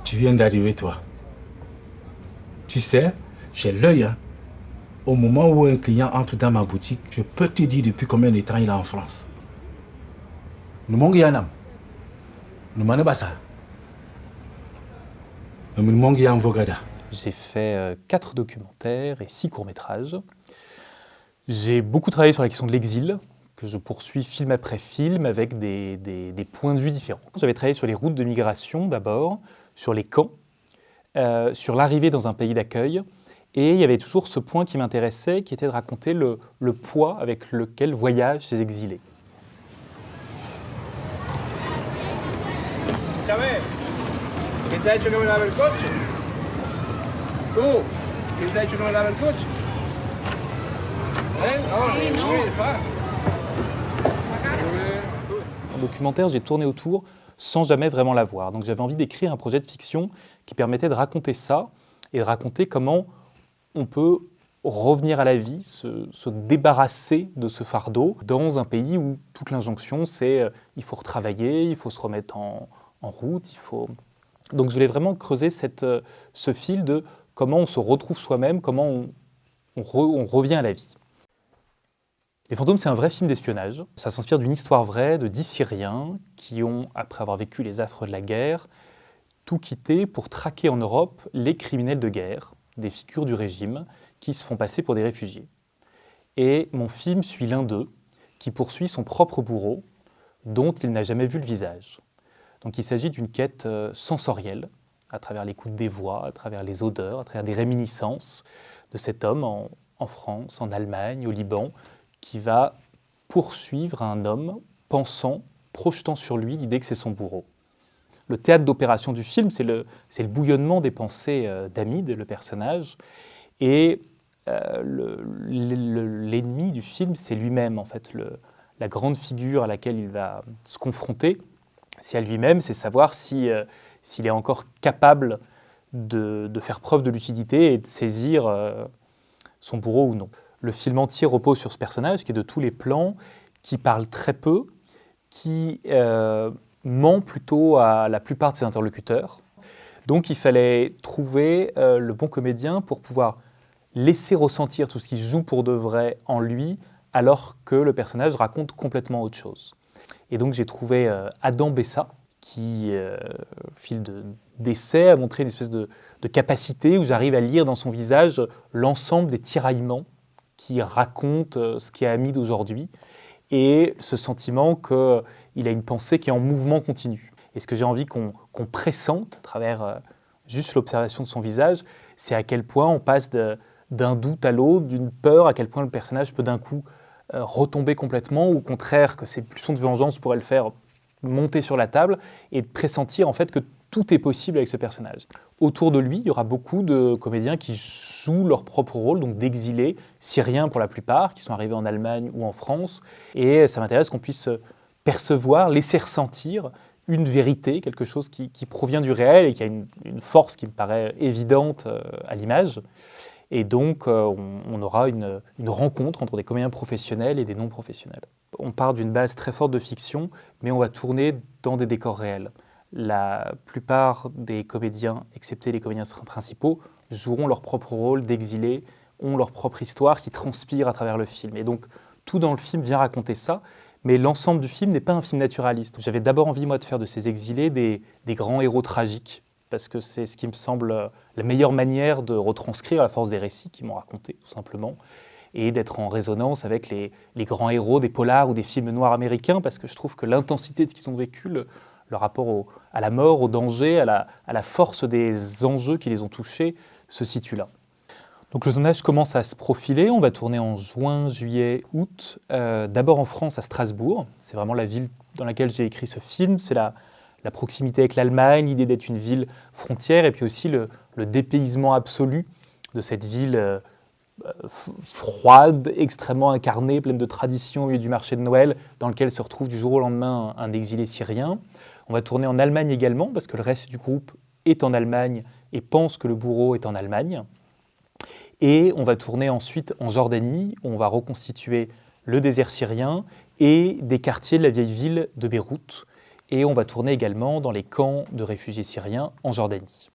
Tu viens d'arriver, toi. Tu sais, j'ai l'œil, hein. Au moment où un client entre dans ma boutique, je peux te dire depuis combien de temps il est en France. Nous manquons un homme. Nous manquons pas ça. Nous manquons un vogada. J'ai fait 4 documentaires et 6 courts-métrages. J'ai beaucoup travaillé sur la question de l'exil, que je poursuis film après film avec des points de vue différents. J'avais travaillé sur les routes de migration d'abord, sur les camps, sur l'arrivée dans un pays d'accueil. Et il y avait toujours ce point qui m'intéressait, qui était de raconter le poids avec lequel voyagent ces exilés. Chávez, ¿quién te ha dicho que me lave el coche? ¿Tú? ¿Quién te ha dicho que me lave el coche? En documentaire, j'ai tourné autour sans jamais vraiment la voir. Donc j'avais envie d'écrire un projet de fiction qui permettait de raconter ça et de raconter comment on peut revenir à la vie, se débarrasser de ce fardeau dans un pays où toute l'injonction c'est il faut retravailler, il faut se remettre en route, il faut... Donc je voulais vraiment creuser ce fil de comment on se retrouve soi-même, comment on revient à la vie. Les Fantômes, c'est un vrai film d'espionnage. Ça s'inspire d'une histoire vraie de 10 Syriens qui ont, après avoir vécu les affres de la guerre, tout quitté pour traquer en Europe les criminels de guerre, des figures du régime, qui se font passer pour des réfugiés. Et mon film suit l'un d'eux, qui poursuit son propre bourreau, dont il n'a jamais vu le visage. Donc il s'agit d'une quête sensorielle, à travers l'écoute des voix, à travers les odeurs, à travers des réminiscences de cet homme en France, en Allemagne, au Liban, qui va poursuivre un homme pensant, projetant sur lui l'idée que c'est son bourreau. Le théâtre d'opération du film, c'est le bouillonnement des pensées d'Hamid, le personnage, et l'ennemi du film, c'est lui-même, en fait, la grande figure à laquelle il va se confronter, c'est à lui-même, c'est savoir s'il est encore capable de faire preuve de lucidité et de saisir son bourreau ou non. Le film entier repose sur ce personnage qui est de tous les plans, qui parle très peu, qui ment plutôt à la plupart de ses interlocuteurs. Donc il fallait trouver le bon comédien pour pouvoir laisser ressentir tout ce qui joue pour de vrai en lui, alors que le personnage raconte complètement autre chose. Et donc j'ai trouvé Adam Bessa, qui, fil d'essai, a montré une espèce de capacité où j'arrive à lire dans son visage l'ensemble des tiraillements qui raconte ce qu'est Hamid aujourd'hui, et ce sentiment qu'il a une pensée qui est en mouvement continu. Et ce que j'ai envie qu'on pressente à travers juste l'observation de son visage, c'est à quel point on passe d'un doute à l'autre, d'une peur, à quel point le personnage peut d'un coup retomber complètement, ou au contraire que ses pulsions de vengeance pourraient le faire monter sur la table, et de pressentir en fait que tout est possible avec ce personnage. Autour de lui, il y aura beaucoup de comédiens qui jouent leur propre rôle, donc d'exilés, syriens pour la plupart, qui sont arrivés en Allemagne ou en France. Et ça m'intéresse qu'on puisse percevoir, laisser ressentir une vérité, quelque chose qui provient du réel et qui a une force qui me paraît évidente à l'image. Et donc, on aura une rencontre entre des comédiens professionnels et des non-professionnels. On part d'une base très forte de fiction, mais on va tourner dans des décors réels. La plupart des comédiens, excepté les comédiens principaux, joueront leur propre rôle d'exilés, ont leur propre histoire qui transpire à travers le film. Et donc, tout dans le film vient raconter ça, mais l'ensemble du film n'est pas un film naturaliste. J'avais d'abord envie, moi, de faire de ces exilés des grands héros tragiques, parce que c'est ce qui me semble la meilleure manière de retranscrire la force des récits qu'ils m'ont racontés, tout simplement, et d'être en résonance avec les grands héros des polars ou des films noirs américains, parce que je trouve que l'intensité de ce qu'ils ont vécu, le rapport à la mort, au danger, à la force des enjeux qui les ont touchés, se situe là. Donc le tournage commence à se profiler, on va tourner en juin, juillet, août, d'abord en France, à Strasbourg. C'est vraiment la ville dans laquelle j'ai écrit ce film, c'est la proximité avec l'Allemagne, l'idée d'être une ville frontière, et puis aussi le dépaysement absolu de cette ville froide, extrêmement incarnée, pleine de traditions au milieu du marché de Noël, dans lequel se retrouve du jour au lendemain un exilé syrien. On va tourner en Allemagne également, parce que le reste du groupe est en Allemagne et pense que le bourreau est en Allemagne. Et on va tourner ensuite en Jordanie, où on va reconstituer le désert syrien et des quartiers de la vieille ville de Beyrouth. Et on va tourner également dans les camps de réfugiés syriens en Jordanie.